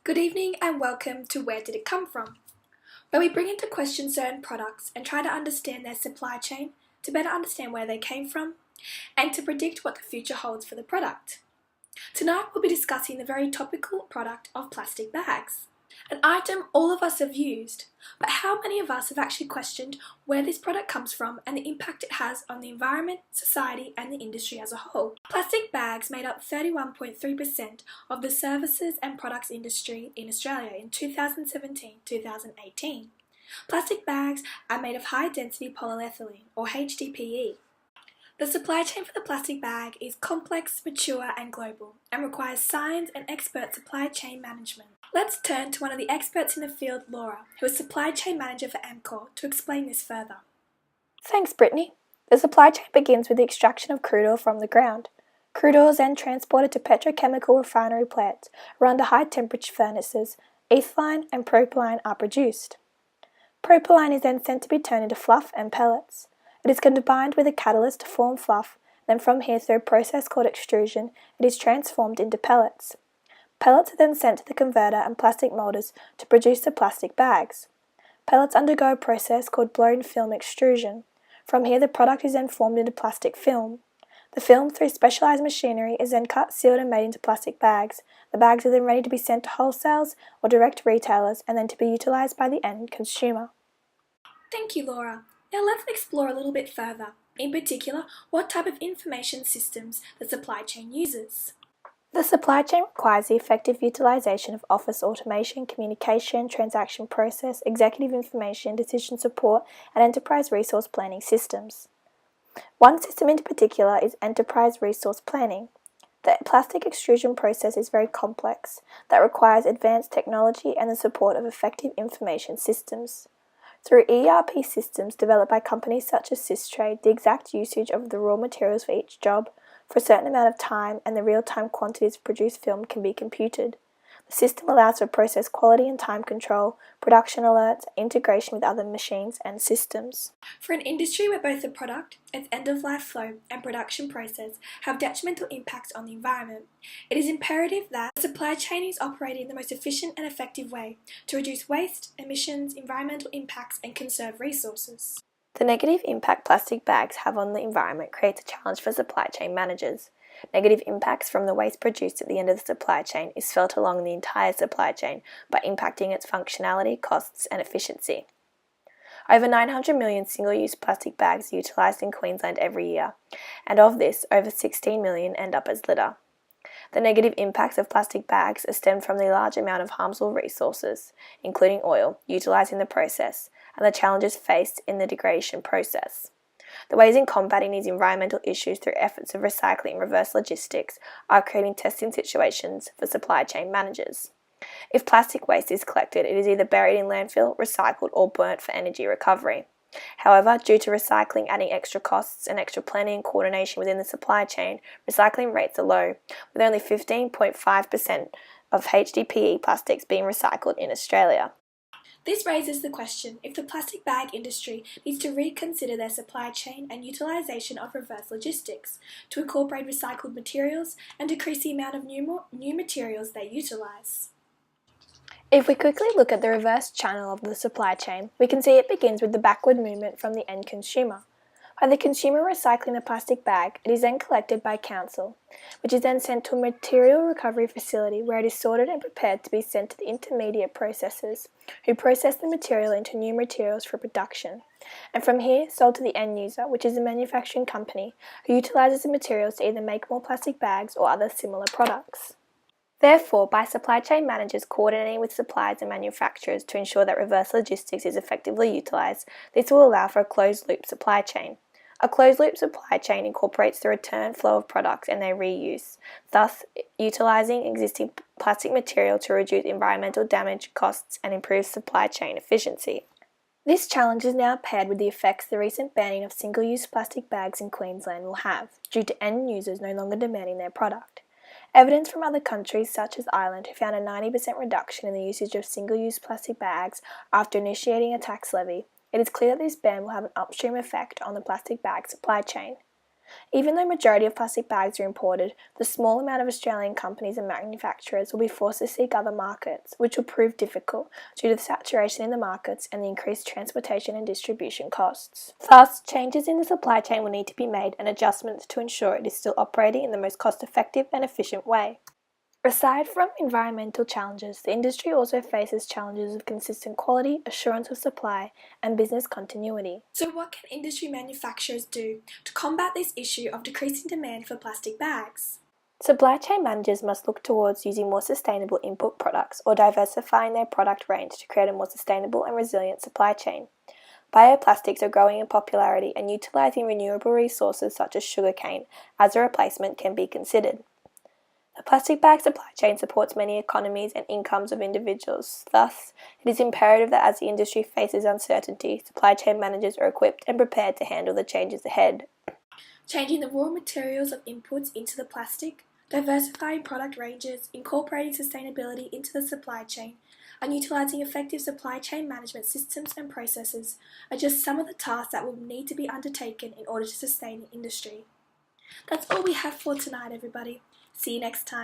Good evening and welcome to Where Did It Come From?, where we bring into question certain products and try to understand their supply chain to better understand where they came from and to predict what the future holds for the product. Tonight we'll be discussing the very topical product of plastic bags, an item all of us have used, but how many of us have actually questioned where this product comes from and the impact it has on the environment, society and the industry as a whole? Plastic bags made up 31.3% of the services and products industry in Australia in 2017-2018. Plastic bags are made of high-density polyethylene, or HDPE. The supply chain for the plastic bag is complex, mature and global, and requires science and expert supply chain management. Let's turn to one of the experts in the field, Laura, who is supply chain manager for Amcor, to explain this further. Thanks, Brittany. The supply chain begins with the extraction of crude oil from the ground. Crude oil is then transported to petrochemical refinery plants, where under high-temperature furnaces, ethylene and propylene are produced. Propylene is then sent to be turned into fluff and pellets. It is combined with a catalyst to form fluff, then from here through a process called extrusion, it is transformed into pellets. Pellets are then sent to the converter and plastic moulders to produce the plastic bags. Pellets undergo a process called blown film extrusion. From here the product is then formed into plastic film. The film, through specialised machinery, is then cut, sealed and made into plastic bags. The bags are then ready to be sent to wholesales or direct retailers and then to be utilised by the end consumer. Thank you, Laura. Now let's explore a little bit further, in particular what type of information systems the supply chain uses. The supply chain requires the effective utilisation of office automation, communication, transaction process, executive information, decision support and enterprise resource planning systems. One system in particular is enterprise resource planning. The plastic extrusion process is very complex, that requires advanced technology and the support of effective information systems. Through ERP systems developed by companies such as Systrade, the exact usage of the raw materials for each job, for a certain amount of time, and the real-time quantities of produced film can be computed. The system allows for process quality and time control, production alerts, integration with other machines and systems. For an industry where both the product, its end-of-life flow and production process have detrimental impacts on the environment, it is imperative that the supply chain is operated in the most efficient and effective way to reduce waste, emissions, environmental impacts and conserve resources. The negative impact plastic bags have on the environment creates a challenge for supply chain managers. Negative impacts from the waste produced at the end of the supply chain is felt along the entire supply chain by impacting its functionality, costs and efficiency. Over 900 million single-use plastic bags are utilised in Queensland every year, and of this, over 16 million end up as litter. The negative impacts of plastic bags are stemmed from the large amount of harmful resources, including oil, utilised in the process, and the challenges faced in the degradation process. The ways in combating these environmental issues through efforts of recycling and reverse logistics are creating testing situations for supply chain managers. If plastic waste is collected, it is either buried in landfill, recycled or burnt for energy recovery. However, due to recycling adding extra costs and extra planning and coordination within the supply chain, recycling rates are low, with only 15.5% of HDPE plastics being recycled in Australia. This raises the question if the plastic bag industry needs to reconsider their supply chain and utilisation of reverse logistics to incorporate recycled materials and decrease the amount of new materials they utilise. If we quickly look at the reverse channel of the supply chain, we can see it begins with the backward movement from the end consumer. By the consumer recycling the plastic bag, it is then collected by council, which is then sent to a material recovery facility where it is sorted and prepared to be sent to the intermediate processors, who process the material into new materials for production, and from here sold to the end user, which is a manufacturing company, who utilises the materials to either make more plastic bags or other similar products. Therefore, by supply chain managers coordinating with suppliers and manufacturers to ensure that reverse logistics is effectively utilised, this will allow for a closed-loop supply chain. A closed-loop supply chain incorporates the return flow of products and their reuse, thus utilising existing plastic material to reduce environmental damage, costs and improve supply chain efficiency. This challenge is now paired with the effects the recent banning of single-use plastic bags in Queensland will have, due to end users no longer demanding their product. Evidence from other countries such as Ireland have found a 90% reduction in the usage of single-use plastic bags after initiating a tax levy. It is clear that this ban will have an upstream effect on the plastic bag supply chain. Even though majority of plastic bags are imported, the small amount of Australian companies and manufacturers will be forced to seek other markets, which will prove difficult due to the saturation in the markets and the increased transportation and distribution costs. Thus, changes in the supply chain will need to be made and adjustments to ensure it is still operating in the most cost-effective and efficient way. Aside from environmental challenges, the industry also faces challenges of consistent quality, assurance of supply, and business continuity. So what can industry manufacturers do to combat this issue of decreasing demand for plastic bags? Supply chain managers must look towards using more sustainable input products or diversifying their product range to create a more sustainable and resilient supply chain. Bioplastics are growing in popularity, and utilising renewable resources such as sugarcane as a replacement can be considered. The plastic bag supply chain supports many economies and incomes of individuals. Thus, it is imperative that as the industry faces uncertainty, supply chain managers are equipped and prepared to handle the changes ahead. Changing the raw materials of inputs into the plastic, diversifying product ranges, incorporating sustainability into the supply chain, and utilising effective supply chain management systems and processes are just some of the tasks that will need to be undertaken in order to sustain the industry. That's all we have for tonight, everybody. See you next time.